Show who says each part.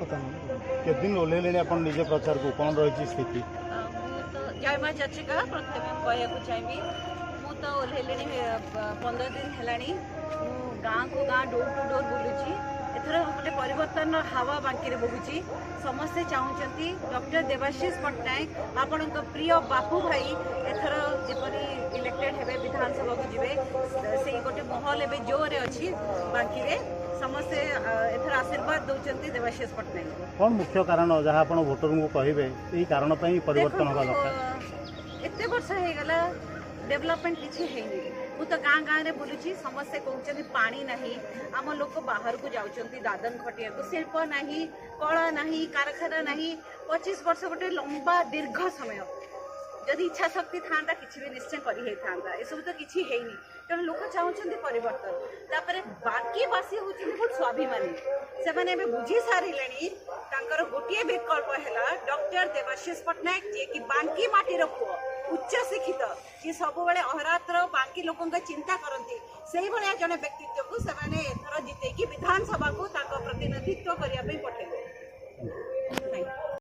Speaker 1: କେତେ ଦିନ ଓହ୍ଲେଇଲେଣି ଆପଣ ନିଜ ପ୍ରଚାରକୁ କ'ଣ ରହିଛି ସ୍ଥିତି?
Speaker 2: ମୁଁ ତ ଜୟ ମା ଚର୍ଚ୍ଚିକା ପ୍ରଥମେ କହିବାକୁ ଚାହିଁବି ମୁଁ ତ ଓହ୍ଲେଇଲିଣି 15 ଦିନ ହେଲାଣି। ମୁଁ ଗାଁକୁ ଗାଁ ଡୋର୍ ଟୁ ଡୋର୍ ବୁଲୁଛି। ଏଥର ଗୋଟେ ପରିବର୍ତ୍ତନ ହାୱା ବାଙ୍କିରେ ବହୁଛି। ସମସ୍ତେ ଚାହୁଁଛନ୍ତି ଡକ୍ଟର ଦେବାଶିଷ ପଟ୍ଟନାୟକ ଆପଣଙ୍କ ପ୍ରିୟ ବାପୁ ଭାଇ ଏଥର ଯେପରି ଇଲେକ୍ଟେଡ୍ ହେବେ, ବିଧାନସଭାକୁ ଯିବେ, ସେଇ ଗୋଟେ ମହଲ ଏବେ ଜୋରରେ ଅଛି ବାଙ୍କିରେ। ସମସ୍ତେ ଏଥର ଆଶୀର୍ବାଦ ଦେଉଛନ୍ତି ଦେବାଶିଷ ପଟ୍ଟନାୟକ।
Speaker 1: କ'ଣ ମୁଖ୍ୟ କାରଣ ଯାହା ଆପଣ ଭୋଟରଙ୍କୁ କହିବେ ଏହି କାରଣ ପାଇଁ ପରିବର୍ତ୍ତନ ହେବା ଦରକାର?
Speaker 2: ଏତେ ବର୍ଷ ହେଇଗଲା डेवलपमेंट किसी है नहीं। तो गाँ गाँव में बुलूची समस्ते कहते पानी नहीं, आम लोग बाहर को जाऊँच दादन खटिया को, शिल्प नहीं, कला नहीं, कारखाना नहीं। 25 वर्ष गोटे लंबा दीर्घ समय जदि इच्छा शक्ति था कि भी निश्चय कर सब तो किसी है नहीं। तेणु लोक चाहते परिवर्तन। तापर बाकीवासी हूँ बहुत स्वाभिमानी, से मैंने बुझी सारे गोटे विकल्प है डॉक्टर देवाशीष पट्टनायक जी कि बांकी माटीर पुओ उच्च शिक्षित जी सब अहरात्र बांकी लोकों चिंता करती से भाया जड़े व्यक्तित्व को एथर जितेकी विधानसभा को प्रतिनिधित्व करने पठे।